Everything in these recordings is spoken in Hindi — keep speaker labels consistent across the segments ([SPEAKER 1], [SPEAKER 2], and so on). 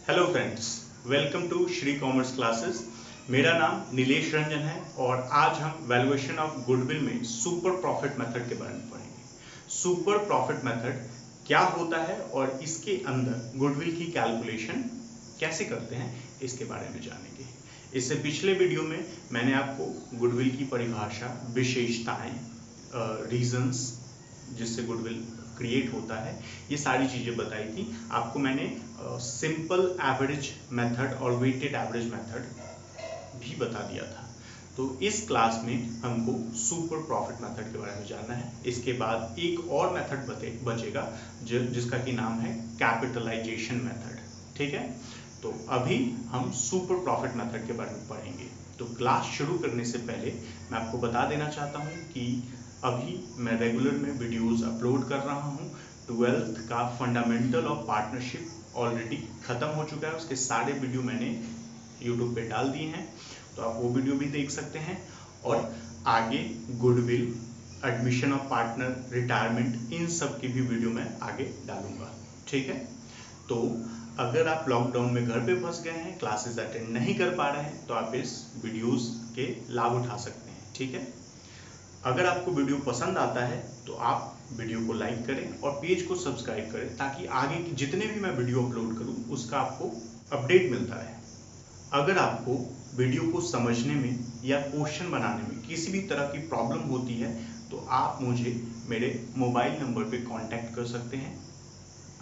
[SPEAKER 1] Hello friends, welcome to Shri commerce classes. मेरा नाम नीलेश रंजन है और आज हम वैल्यूएशन ऑफ गुडविल में सुपर प्रॉफिट मेथड के बारे में पढ़ेंगे। सुपर प्रॉफिट मेथड क्या होता है और इसके अंदर गुडविल की कैलकुलेशन कैसे करते हैं इसके बारे में जानेंगे। इससे पिछले वीडियो में मैंने आपको गुडविल की परिभाषा, विशेषताएं, रीजंस जिससे गुडविल क्रिएट होता है, ये सारी चीजें बताई थी आपको। मैंने सिंपल एवरेज मेथड और वेटेड एवरेज मेथड भी बता दिया था। तो इस क्लास में हमको सुपर प्रॉफिट मेथड के बारे में जानना है। इसके बाद एक और मेथड बचेगा जिसका कि नाम है कैपिटलाइजेशन मेथड। ठीक है, तो अभी हम सुपर प्रॉफिट मेथड के बारे में पढ़ेंगे। तो क्लास शुरू करने से पहले मैं आपको बता देना चाहता हूँ कि अभी मैं रेगुलर में वीडियोस अपलोड कर रहा हूँ। 12th का फंडामेंटल ऑफ पार्टनरशिप ऑलरेडी खत्म हो चुका है, उसके सारे वीडियो मैंने यूट्यूब पे डाल दिए हैं, तो आप वो वीडियो भी देख सकते हैं। और आगे goodwill, admission of partner, retirement, इन सब की भी वीडियो मैं आगे डालूंगा। ठीक है, तो अगर आप लॉकडाउन में घर पे फंस गए हैं, क्लासेस अटेंड नहीं कर पा रहे हैं, तो आप इस वीडियोस के लाभ उठा सकते हैं। ठीक है, अगर आपको वीडियो पसंद आता है तो आप वीडियो को लाइक करें और पेज को सब्सक्राइब करें, ताकि आगे की जितने भी मैं वीडियो अपलोड करूं उसका आपको अपडेट मिलता रहे। अगर आपको वीडियो को समझने में या क्वेश्चन बनाने में किसी भी तरह की प्रॉब्लम होती है तो आप मुझे मेरे मोबाइल नंबर पे कांटेक्ट कर सकते हैं,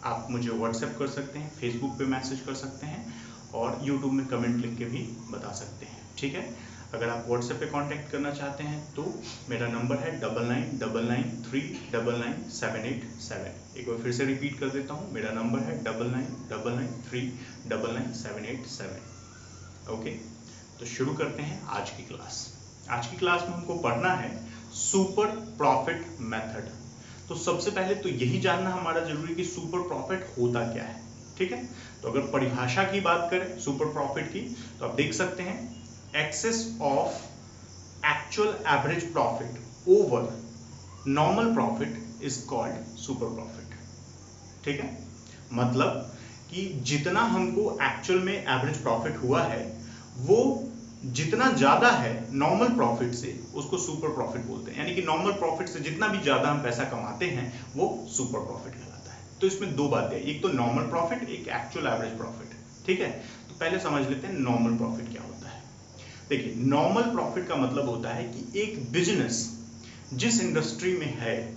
[SPEAKER 1] आप मुझे व्हाट्सएप कर सकते हैं, फेसबुक पे मैसेज कर सकते हैं और यूट्यूब में कमेंट लिख के भी बता सकते हैं। ठीक है, अगर आप व्हाट्सएप पे कांटेक्ट करना चाहते हैं तो मेरा नंबर है 9999399787। एक बार फिर से रिपीट कर देता हूँ, मेरा नंबर है 9999399787। ओके, तो शुरू करते हैं आज की क्लास। आज की क्लास में हमको पढ़ना है सुपर प्रॉफिट मेथड। तो सबसे पहले तो यही जानना हमारा जरूरी कि सुपर प्रॉफिट होता क्या है। ठीक है, तो अगर परिभाषा की बात करें सुपर प्रॉफिट की, तो आप देख सकते हैं excess of actual average profit over normal profit is called super profit। ठीक है, मतलब कि जितना हमको एक्चुअल में एवरेज प्रॉफिट हुआ है वो जितना ज्यादा है नॉर्मल प्रॉफिट से, उसको सुपर प्रॉफिट बोलते हैं। यानी कि नॉर्मल प्रॉफिट से जितना भी ज्यादा हम पैसा कमाते हैं वो सुपर प्रॉफिट कहलाता है। तो इसमें दो बातें, एक तो नॉर्मल प्रॉफिट, एक एक्चुअल एवरेज प्रॉफिट। ठीक है, तो पहले समझ लेते हैं नॉर्मल प्रॉफिट क्या होता है। देखिए, नॉर्मल प्रॉफिट का मतलब होता है कि एक बिजनेस जिस इंडस्ट्री में है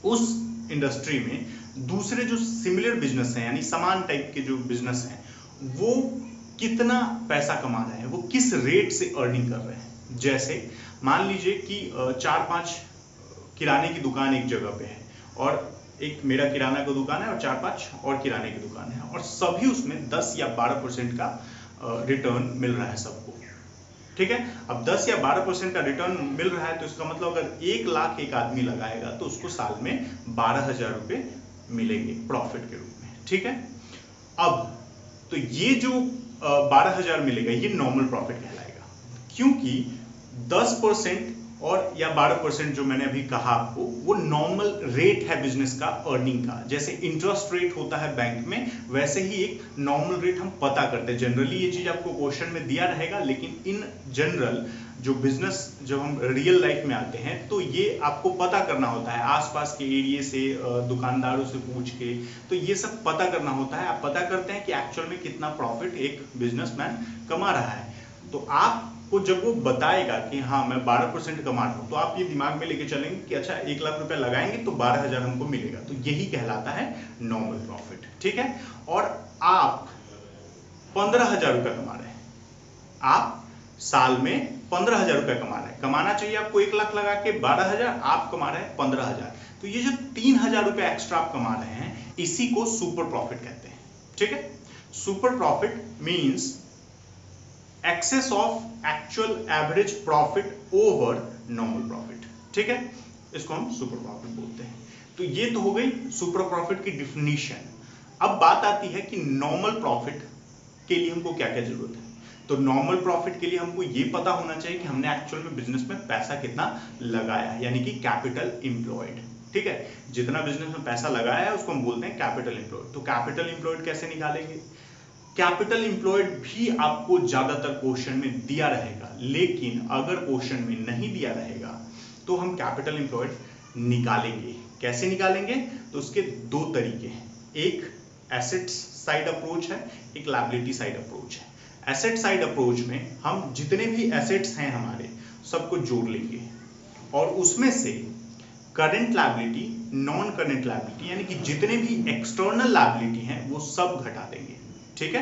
[SPEAKER 1] उस इंडस्ट्री में दूसरे जो सिमिलर बिजनेस हैं, यानी समान टाइप के जो बिजनेस हैं, वो कितना पैसा कमा रहे हैं, वो किस रेट से अर्निंग कर रहे हैं। जैसे मान लीजिए कि 4-5 किराने की दुकान एक जगह पे है और एक मेरा किराना का दुकान है और 4-5 और किराने की दुकान है, और सभी उसमें 10 या 12% का रिटर्न मिल रहा है सबको। ठीक है, अब 10 या 12% का रिटर्न मिल रहा है तो इसका मतलब अगर 1 लाख एक आदमी लगाएगा तो उसको साल में 12,000 रुपए मिलेंगे प्रॉफिट के रूप में। ठीक है, अब तो ये जो 12,000 मिलेगा ये नॉर्मल प्रॉफिट कहलाएगा, क्योंकि 10% और या 12% जो मैंने अभी कहा आपको, वो नॉर्मल रेट है बिजनेस का अर्निंग का। जैसे इंटरेस्ट रेट होता है बैंक में, वैसे ही एक नॉर्मल रेट हम पता करते हैं। जनरली ये चीज आपको क्वेश्चन में दिया रहेगा, लेकिन इन जनरल जो बिजनेस, जब हम रियल लाइफ में आते हैं तो ये आपको पता करना होता है आसपास के एरिया से, दुकानदारों से पूछ के, तो ये सब पता करना होता है। आप पता करते हैं कि एक्चुअल में कितना प्रॉफिट एक बिजनेसमैन कमा रहा है। तो आपको जब वो बताएगा कि हाँ मैं 12% कमा रहा हूँ, तो आप ये दिमाग में लेके चलेंगे कि अच्छा 1 लाख रुपया लगाएंगे तो 12,000 हमको मिलेगा, तो यही कहलाता है नॉर्मल प्रॉफिट। ठीक है, और आप 15,000 रुपया कमा रहे हैं, आप साल में 15,000 रुपया कमा रहे हैं। कमाना चाहिए आपको 1 लाख लगा के 12,000, आप कमा रहे हैं 15,000, तो ये जो 3,000 रुपया एक्स्ट्रा आप कमा रहे हैं, इसी को सुपर प्रॉफिट कहते हैं। ठीक है, super profit means excess of actual average profit over normal profit। ठीक है, इसको हम सुपर प्रॉफिट बोलते हैं। तो ये तो हो गई सुपर प्रॉफिट की डिफिनीशन। अब बात आती है कि नॉर्मल प्रॉफिट के लिए हमको क्या क्या जरूरत है। तो नॉर्मल प्रॉफिट के लिए हमको ये पता होना चाहिए कि हमने एक्चुअल में बिजनेस में पैसा कितना लगाया है, यानी कि कैपिटल एम्प्लॉयड। ठीक है, जितना बिजनेस में पैसा लगाया है उसको हम बोलते हैं कैपिटल एम्प्लॉयड। तो कैपिटल एम्प्लॉयड कैसे निकालेंगे, कैपिटल एम्प्लॉयड भी आपको ज्यादातर क्वेश्चन में दिया रहेगा, लेकिन अगर क्वेश्चन में नहीं दिया रहेगा तो हम कैपिटल एम्प्लॉयड निकालेंगे। कैसे निकालेंगे? तो उसके दो तरीके हैं, एक एसेट साइड अप्रोच है, एक लायबिलिटी साइड अप्रोच है। एसेट साइड अप्रोच में हम जितने भी एसेट्स हैं हमारे सबको जोड़ लेंगे और उसमें से current liability, non current liability यानी कि जितने भी एक्सटर्नल लायबिलिटी हैं वो सब घटा देंगे। ठीक है,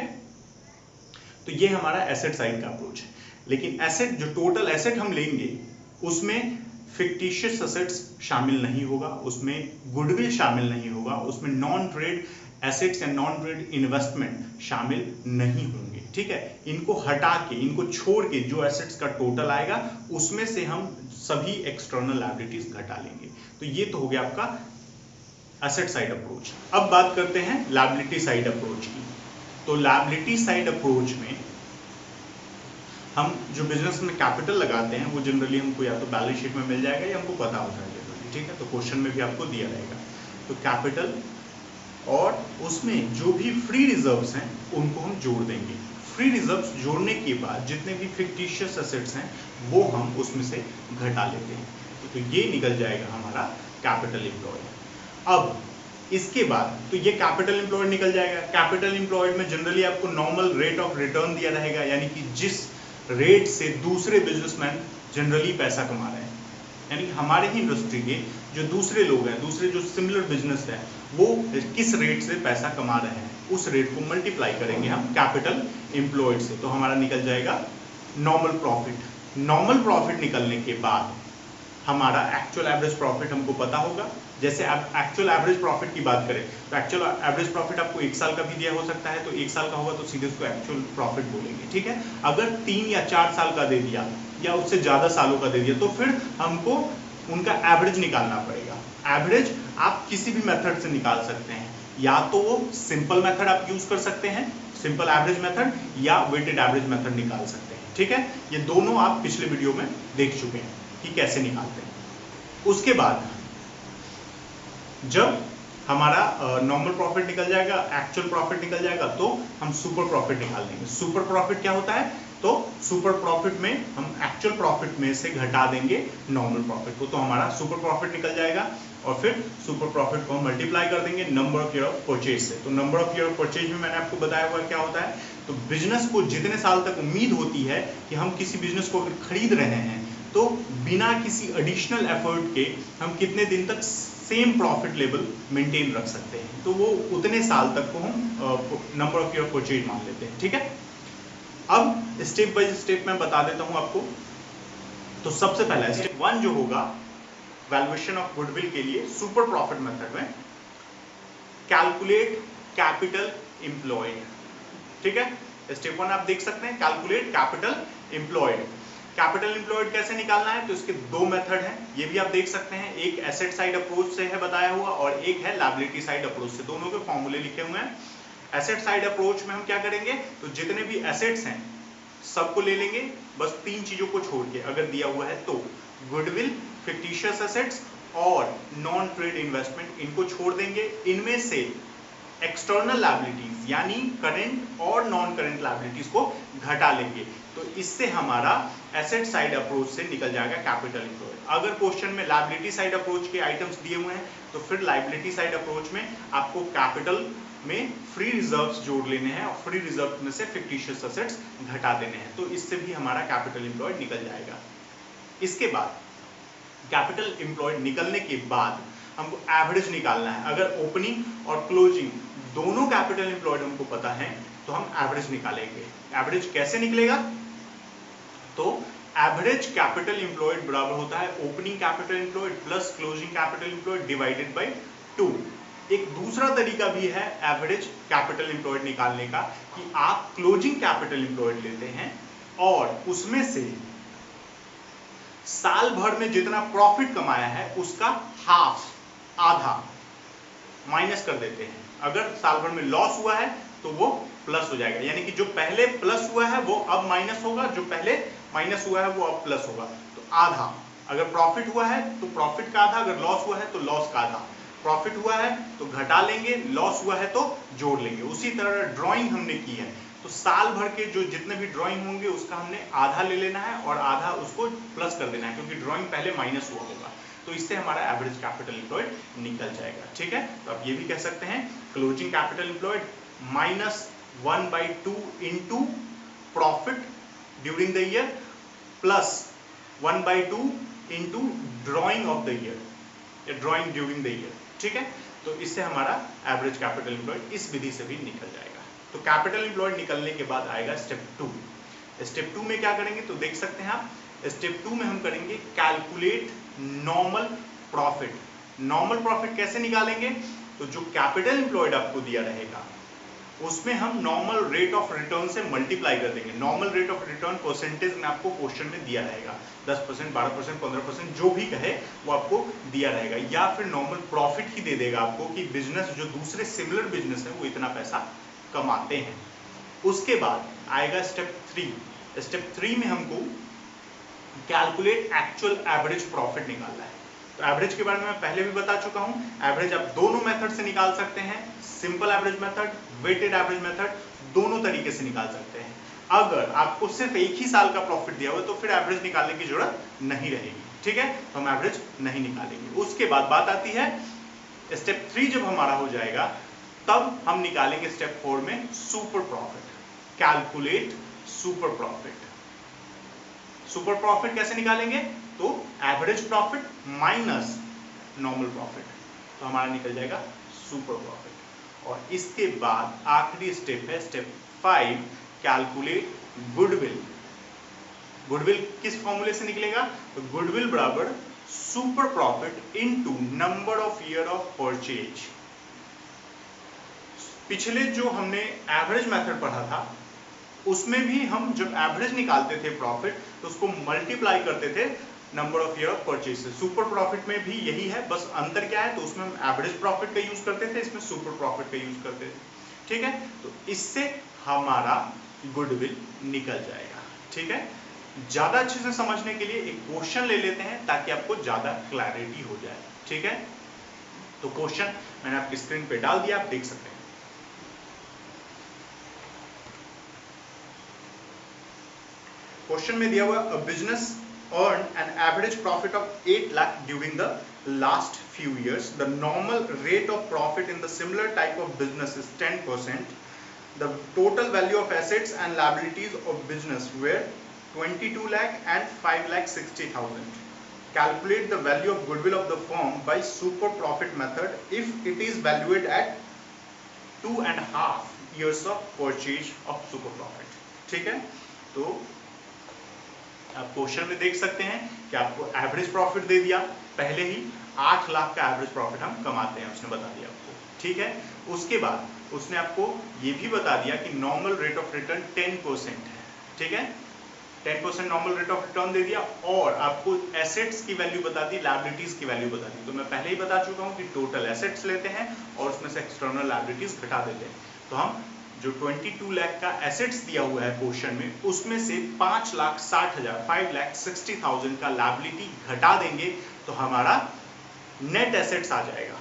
[SPEAKER 1] तो ये हमारा एसेट साइड का अप्रोच है। लेकिन एसेट, जो टोटल एसेट हम लेंगे उसमें फिक्टिशियस एसेट्स शामिल नहीं होगा, उसमें गुडविल शामिल नहीं होगा, उसमें नॉन ट्रेड एसेट्स या नॉन ट्रेड इन्वेस्टमेंट शामिल नहीं होंगे। ठीक है, इनको हटा के, इनको छोड़ के जो एसेट्स का टोटल आएगा उसमें से हम सभी एक्सटर्नल लायबिलिटीज घटा लेंगे। तो ये तो हो गया आपका एसेट साइड अप्रोच। अब बात करते हैं लायबिलिटी साइड अप्रोच की। तो लायबिलिटी साइड अप्रोच में हम जो बिजनेस में कैपिटल लगाते हैं वो जनरली हमको या तो बैलेंस शीट में मिल जाएगा या हमको पता होता है जनरली। ठीक है, तो क्वेश्चन में भी आपको दिया रहेगा। तो कैपिटल और उसमें जो भी फ्री रिजर्व्स हैं उनको हम जोड़ देंगे। फ्री रिजर्व्स जोड़ने के बाद जितने भी फिक्टिशियस एसेट्स हैं वो हम उसमें से घटा लेते हैं। तो ये निकल जाएगा हमारा कैपिटल एम्प्लॉयड। अब इसके बाद तो ये कैपिटल एम्प्लॉयड निकल जाएगा। कैपिटल एम्प्लॉयड में जनरली आपको नॉर्मल रेट ऑफ रिटर्न दिया रहेगा, यानी कि जिस रेट से दूसरे बिजनेसमैन जनरली पैसा कमा रहे हैं, यानी कि हमारे ही इंडस्ट्री के जो दूसरे लोग हैं, दूसरे जो सिमिलर बिजनेस है, वो किस रेट से पैसा कमा रहे हैं उस रेट को मल्टीप्लाई करेंगे हम कैपिटल एम्प्लॉयड से। तो हमारा निकल जाएगा नॉर्मल प्रॉफिट। नॉर्मल प्रॉफिट निकलने के बाद हमारा एक्चुअल एवरेज प्रॉफिट हमको पता होगा। जैसे आप एक्चुअल एवरेज प्रॉफिट की बात करें तो एक्चुअल एवरेज प्रॉफिट आपको 1 साल का भी दिया हो सकता है, तो 1 साल का होगा तो सीधे उसको एक्चुअल प्रॉफिट बोलेंगे। ठीक है, अगर 3 या 4 साल का दे दिया या उससे ज्यादा सालों का दे दिया तो फिर हमको उनका एवरेज निकालना पड़ेगा। एवरेज आप किसी भी मेथड से निकाल सकते हैं, या तो वो सिंपल मेथड आप यूज कर सकते हैं, सिंपल एवरेज मेथड, या वेटेड एवरेज मेथड निकाल सकते हैं। ठीक है, ये दोनों आप पिछले वीडियो में देख चुके हैं कि कैसे निकालते हैं। उसके बाद जब हमारा नॉर्मल प्रॉफिट निकल जाएगा, एक्चुअल प्रॉफिट निकल जाएगा, तो हम सुपर प्रॉफिट निकाल देंगे। सुपर प्रॉफिट क्या होता है? तो सुपर प्रॉफिट में हम एक्चुअल प्रॉफिट में से घटा देंगे नॉर्मल प्रॉफिट को, तो हमारा सुपर प्रॉफिट निकल जाएगा। और फिर सुपर प्रॉफिट को हम मल्टीप्लाई कर देंगे number of year of purchase से। तो number of year of purchase में मैंने आपको बताया हुआ क्या होता है। तो बिजनेस को जितने साल तक उम्मीद होती है कि हम किसी बिजनेस को अगर खरीद रहे हैं तो बिना किसी एडिशनल एफर्ट के हम कितने दिन तक सेम प्रॉफिट लेवल मेंटेन रख सकते हैं, तो वो उतने साल तक को हम नंबर ऑफ ईयर परचेज मान लेते हैं। ठीक है, अब स्टेप बाय स्टेप मैं बता देता हूं आपको। तो सबसे पहला स्टेप 1 जो होगा वैल्यूएशन ऑफ गुडविल के लिए सुपर प्रॉफिट मेथड में, कैलकुलेट कैपिटल एम्प्लॉयड। ठीक है, स्टेप 1 आप देख सकते हैं, calculate capital employed. Capital employed कैसे निकालना है? तो इसके दो मेथड हैं, ये भी आप देख सकते हैं। एक एसेट साइड अप्रोच से है बताया हुआ और एक है लायबिलिटी साइड अप्रोच से। दोनों के फॉर्मूले लिखे हुए हैं। एसेट साइड अप्रोच में हम क्या करेंगे, तो जितने भी एसेट्स हैं सबको ले लेंगे, बस 3 चीजों को छोड़ के, अगर दिया हुआ है तो गुडविल, फिक्टिशियस एसेट्स और नॉन ट्रेड इन्वेस्टमेंट, इनको छोड़ देंगे। इनमें से एक्सटर्नल लायबिलिटीज यानी करंट और नॉन करंट लायबिलिटीज को घटा लेंगे। तो इससे हमारा एसेट साइड अप्रोच से निकल जाएगा कैपिटल एम्प्लॉयड। अगर क्वेश्चन में लायबिलिटी साइड अप्रोच के आइटम्स दिए हुए हैं तो फिर लायबिलिटी साइड अप्रोच में आपको कैपिटल में फ्री रिजर्व्स जोड़ लेने हैं और फ्री रिजर्व में से फिक्टिशियस एसेट्स घटा देने हैं। तो इससे भी हमारा कैपिटल एम्प्लॉयड निकल जाएगा। इसके बाद कैपिटल एम्प्लॉयड निकलने के बाद हमको एवरेज निकालना है। अगर ओपनिंग और क्लोजिंग दोनों कैपिटल एम्प्लॉयड हमको पता है तो हम एवरेज निकालेंगे। एवरेज कैसे निकलेगा? तो एवरेज कैपिटल एम्प्लॉयड बराबर होता है opening capital employed plus closing capital employed divided by 2। एक दूसरा तरीका भी है एवरेज कैपिटल एम्प्लॉयड निकालने का कि आप क्लोजिंग कैपिटल एम्प्लॉयड लेते हैं और उसमें से साल भर में जितना प्रॉफिट कमाया है उसका हाफ, आधा माइनस कर देते हैं। अगर साल भर में लॉस हुआ है तो वो प्लस हो जाएगा, यानी कि जो पहले प्लस हुआ है वो अब माइनस होगा, जो पहले माइनस हुआ है वो अब प्लस होगा। तो आधा, अगर प्रॉफिट हुआ है तो प्रॉफिट का आधा, अगर लॉस हुआ है तो लॉस का आधा। प्रॉफिट हुआ है तो घटा लेंगे, लॉस हुआ है तो जोड़ लेंगे। उसी तरह ड्राइंग हमने की है तो साल भर के जो जितने भी ड्राइंग होंगे उसका हमने आधा ले लेना है और आधा उसको प्लस कर देना है, क्योंकि ड्राइंग पहले माइनस हुआ होगा। तो इससे हमारा एवरेज कैपिटल एम्प्लॉयड निकल जाएगा। ठीक है, तो आप ये भी कह सकते हैं closing capital employed -1/2 into profit during the year plus 1/2 into drawing of the year या ड्रॉइंग ड्यूरिंग द ईयर। ठीक है, तो इससे हमारा एवरेज कैपिटल एम्प्लॉयड इस विधि से भी निकल जाएगा। तो कैपिटल एम्प्लॉयड निकलने के बाद आएगा स्टेप 2। स्टेप 2 में क्या करेंगे तो देख सकते हैं आप, स्टेप 2 में हम करेंगे calculate normal profit. Normal profit कैसे निकालेंगे, तो जो कैपिटल एम्प्लॉयड आपको दिया रहेगा उसमें हम नॉर्मल रेट ऑफ रिटर्न से मल्टीप्लाई कर देंगे। Normal rate of return percentage में आपको क्वेश्चन में दिया रहेगा, 10%, 12%, 15%, जो भी कहे वो आपको दिया रहेगा, या फिर नॉर्मल प्रॉफिट ही दे देगा आपको कि बिजनेस जो दूसरे सिमिलर बिजनेस है वो इतना पैसा कमाते हैं। उसके बाद आएगा स्टेप 3। स्टेप 3 में हमको कैलकुलेट एक्चुअल एवरेज प्रॉफिट निकालना है। तो एवरेज के बारे में मैं पहले भी बता चुका हूं। एवरेज आप दोनों मेथड से निकाल सकते हैं, simple average method, weighted average method, दोनों तरीके से निकाल सकते हैं। अगर आपको सिर्फ एक ही साल का प्रॉफिट दिया हुआ तो फिर एवरेज निकालने की जरूरत नहीं रहेगी। ठीक है, तो हम एवरेज नहीं निकालेंगे। उसके बाद बात आती है स्टेप 3 जब हमारा हो जाएगा तब हम निकालेंगे स्टेप 4 में super profit. Calculate super profit. Super profit कैसे निकालेंगे, तो average profit minus normal profit, तो हमारा निकल जाएगा सुपर प्रॉफिट। और इसके बाद आखिरी स्टेप है स्टेप 5, कैलकुलेट गुडविल। गुडविल किस फॉर्मूले से निकलेगा, तो गुडविल बराबर super profit into number of year of purchase. पिछले जो हमने एवरेज मेथड पढ़ा था उसमें भी हम जब एवरेज निकालते थे प्रॉफिट तो उसको मल्टीप्लाई करते थे number of year of purchase से। सुपर प्रॉफिट में भी यही है, बस अंतर क्या है, तो उसमें हम एवरेज प्रॉफिट का यूज करते थे, इसमें सुपर प्रॉफिट का यूज करते थे। ठीक है, तो इससे हमारा गुडविल निकल जाएगा। ठीक है, ज्यादा अच्छे से समझने के लिए एक क्वेश्चन ले लेते हैं ताकि आपको ज्यादा क्लैरिटी हो जाए। ठीक है, तो क्वेश्चन मैंने आपकी स्क्रीन पे डाल दिया, आप देख सकते हैं। क्वेश्चन में दिया हुआ a business earned an average profit of 8 lakh during the last few years. The normal rate of profit in the similar type of business is 10%. The total value of assets and liabilities of business were 22 lakh and 5 lakh 60,000. Calculate the value of goodwill of the firm by super profit method if it is valued at 2.5 years of purchase of super profit. ठीक है, तो आप क्वेश्चन में देख सकते हैं कि आपको एवरेज प्रॉफिट दे दिया, पहले ही 8 लाख का एवरेज प्रॉफिट हम कमाते हैं, उसने बता दिया आपको। ठीक है, उसके बाद उसने आपको ये भी बता दिया कि नॉर्मल रेट ऑफ रिटर्न 10% है। ठीक है, 10% नॉर्मल रेट ऑफ रिटर्न दे दिया और आपको एसेट्स की वैल्यू बता दी, लायबिलिटीज की वैल्यू बता दी। तो मैं पहले ही बता चुका हूँ कि टोटल एसेट्स लेते हैं और उसमें से एक्सटर्नल लायबिलिटीज घटा देते हैं। तो हम जो 22 लाख का एसेट्स दिया हुआ है क्वेश्चन में, उसमें से 5,60,000 5,60,000 का लायबिलिटी घटा देंगे तो हमारा नेट एसेट्स आ जाएगा।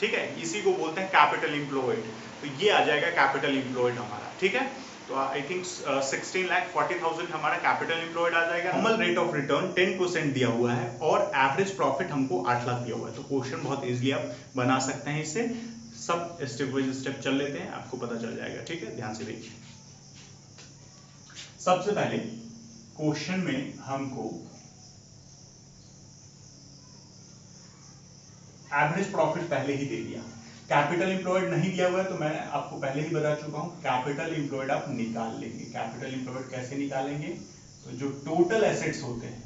[SPEAKER 1] ठीक है, इसी को बोलते हैं कैपिटल एम्प्लॉयड। तो ये आ जाएगा कैपिटल एम्प्लॉयड हमारा। ठीक है, तो आई थिंक 16,40,000 हमारा कैपिटल एम्प्लॉयड आ जाएगा। नॉर्मल रेट ऑफ रिटर्न 10% दिया हुआ है और एवरेज प्रॉफिट हमको 8 लाख दिया हुआ है। तो क्वेश्चन बहुत इजीली आप बना सकते हैं। इससे सब स्टेप बाय स्टेप चल लेते हैं, आपको पता चल जाएगा। ठीक है, ध्यान से देखिए। सबसे पहले क्वेश्चन में हमको एवरेज प्रॉफिट पहले ही दे दिया, कैपिटल एम्प्लॉयड नहीं दिया हुआ है, तो मैं आपको पहले ही बता चुका हूं कैपिटल एम्प्लॉयड आप निकाल लेंगे। कैपिटल एम्प्लॉयड कैसे निकालेंगे, तो जो टोटल एसेट्स होते हैं,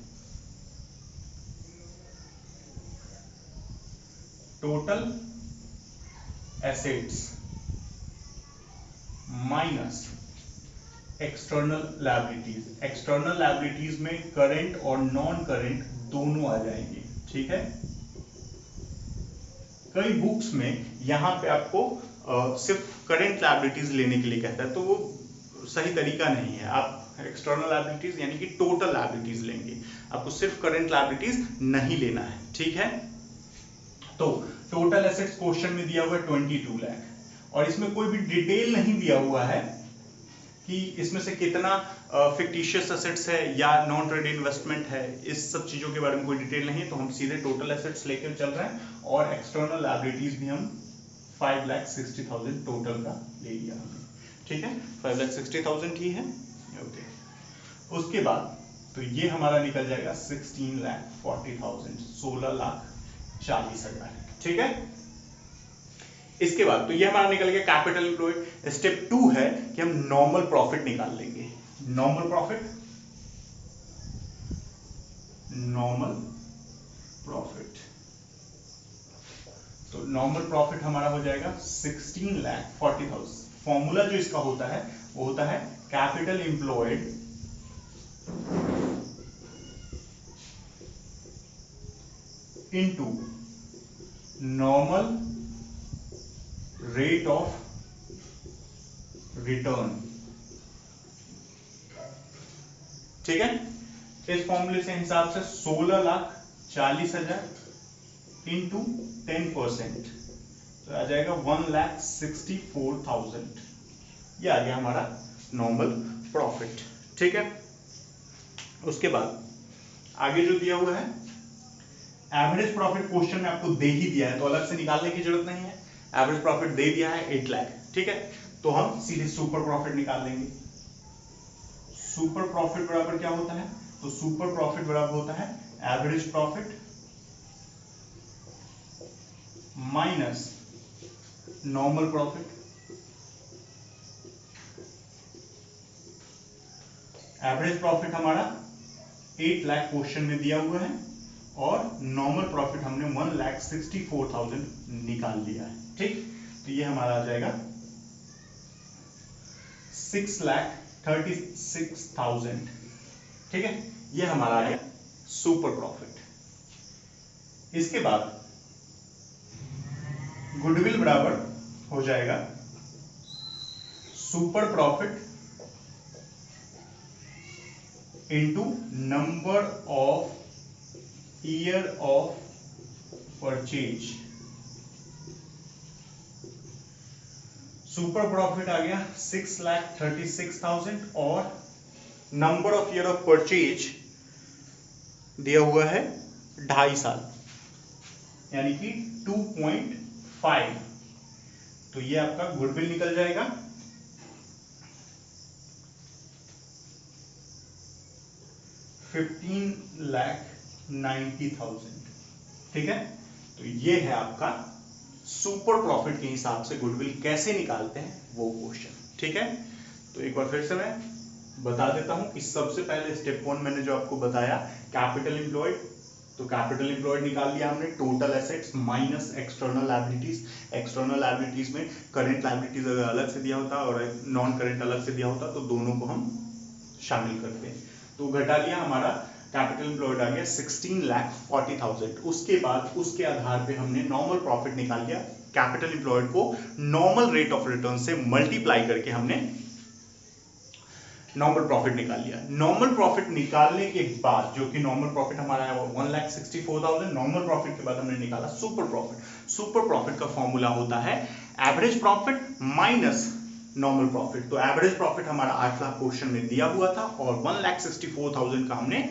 [SPEAKER 1] total assets minus external liabilities. External liabilities में करंट और नॉन करंट दोनों आ जाएंगे। ठीक है, कई बुक्स में यहां पे आपको सिर्फ करंट लायबिलिटीज लेने के लिए कहता है, तो वो सही तरीका नहीं है। आप एक्सटर्नल लायबिलिटीज यानी कि टोटल लायबिलिटीज लेंगे, आपको सिर्फ करंट लायबिलिटीज नहीं लेना है। ठीक है, तो टोटल एसेट्स क्वेश्चन में दिया हुआ है 22 लाख और इसमें कोई भी डिटेल नहीं दिया हुआ है कि इसमें से कितना फिक्टिशियस एसेट्स है या नॉन ट्रेड इन्वेस्टमेंट है, इस सब चीजों के बारे में कोई डिटेल नहीं है। तो हम सीधे टोटल एसेट्स लेकर चल रहे हैं और एक्सटर्नल लायबिलिटीज भी हम 5,60,000 टोटल का ले लिया हमने, ठीक है, 5,60,000 ही है, ओके। उसके बाद तो ये हमारा निकल जाएगा 16,40,000, 16,40,000, ठीक है। इसके बाद तो ये हमारा निकल गया कैपिटल एम्प्लॉयड। स्टेप 2 है कि हम नॉर्मल प्रॉफिट निकाल लेंगे। नॉर्मल प्रॉफिट तो नॉर्मल प्रॉफिट हमारा हो जाएगा 16,40,000। फॉर्मूला जो इसका होता है वो होता है capital employed into normal rate of return, ठीक है। इस फॉर्मूले से हिसाब से 16,40,000 इंटू 10% तो आ जाएगा 1,64,000। ये आ गया हमारा नॉर्मल प्रॉफिट, ठीक है। उसके बाद आगे जो दिया हुआ है एवरेज प्रॉफिट, क्वेश्चन में आपको दे ही दिया है तो अलग से निकालने की जरूरत नहीं है। एवरेज प्रॉफिट दे दिया है 8 लाख, ठीक है। तो हम सीधे सुपर प्रॉफिट निकाल लेंगे। सुपर प्रॉफिट बराबर क्या होता है? तो सुपर प्रॉफिट बराबर होता है average profit minus normal profit. Average profit हमारा 8 लाख क्वेश्चन में दिया हुआ है और नॉर्मल प्रॉफिट हमने 1,64,000 निकाल लिया है, ठीक। तो ये हमारा आ जाएगा 6,36,000, ठीक है। ये हमारा आ गया सुपर प्रॉफिट। इसके बाद गुडविल बराबर हो जाएगा super profit into number of year of purchase. Super profit आ गया 6,36,000 और number of year of purchase दिया हुआ है 2.5 साल यानी कि 2.5। तो ये आपका गुडविल निकल जाएगा 15,90,000, ठीक है। तो ये है आपका सुपर प्रॉफिट के हिसाब से गुडविल कैसे निकालते हैं वो क्वेश्चन, ठीक है। तो एक बार फिर से मैं बता देता हूं कि सबसे पहले स्टेप 1 मैंने जो आपको बताया कैपिटल एम्प्लॉयड, तो कैपिटल एम्प्लॉयड निकाल लिया हमने, total assets minus external liabilities. External liabilities में करंट लायबिलिटीज अगर अलग से दिया होता और नॉन करंट अलग से दिया होता तो दोनों को हम शामिल करते हैं। तो घटा लिया, हमारा कैपिटल एम्प्लॉयड आ गया 16,40,000। उसके बाद उसके आधार पे हमने नॉर्मल प्रॉफिट निकाल लिया। कैपिटल एम्प्लॉयड को नॉर्मल रेट ऑफ रिटर्न से मल्टीप्लाई करके हमने नॉर्मल प्रॉफिट निकाल लिया। नॉर्मल प्रॉफिट निकालने के बाद जो कि नॉर्मल प्रॉफिट हमारा है 1,64,000, नॉर्मल प्रॉफिट के बाद हमने निकाला सुपर प्रॉफिट। सुपर प्रॉफिट का फॉर्मूला होता है average profit minus normal profit. तो एवरेज प्रॉफिट हमारा 8 लाख क्वेश्चन में दिया हुआ था और 1,64,000 का हमने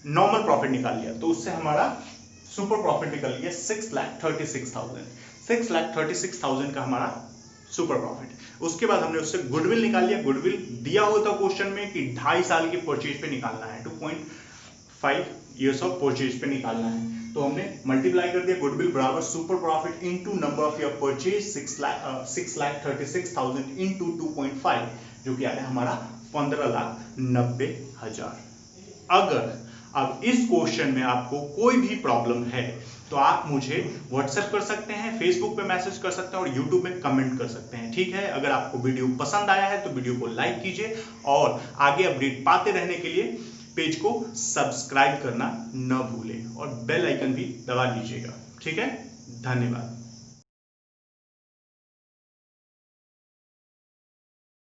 [SPEAKER 1] नॉर्मल प्रॉफिट निकाल लिया, तो उससे हमारा सुपर प्रॉफिट निकल गया 6,36,000। 6,36,000 का हमारा सुपर प्रॉफिट। उसके बाद हमने उससे गुडविल निकाल लिया। गुडविल दिया हुआ था क्वेश्चन में कि 2.5 साल के परचेज पे निकालना है, 2.5 इयर्स ऑफ परचेज पे निकालना है, तो हमने मल्टीप्लाई कर दिया। गुडविल बराबर super profit into number of year purchase 6,36,000 into 2.5 जो कि आया हमारा 15,90,000। अगर अब इस क्वेश्चन में आपको कोई भी प्रॉब्लम है तो आप मुझे व्हाट्सएप कर सकते हैं, फेसबुक पे मैसेज कर सकते हैं और यूट्यूब में कमेंट कर सकते हैं, ठीक है। अगर आपको वीडियो पसंद आया है तो वीडियो को लाइक कीजिए और आगे अपडेट पाते रहने के लिए पेज को सब्सक्राइब करना न भूलें और बेल आइकन भी दबा लीजिएगा, ठीक है। धन्यवाद।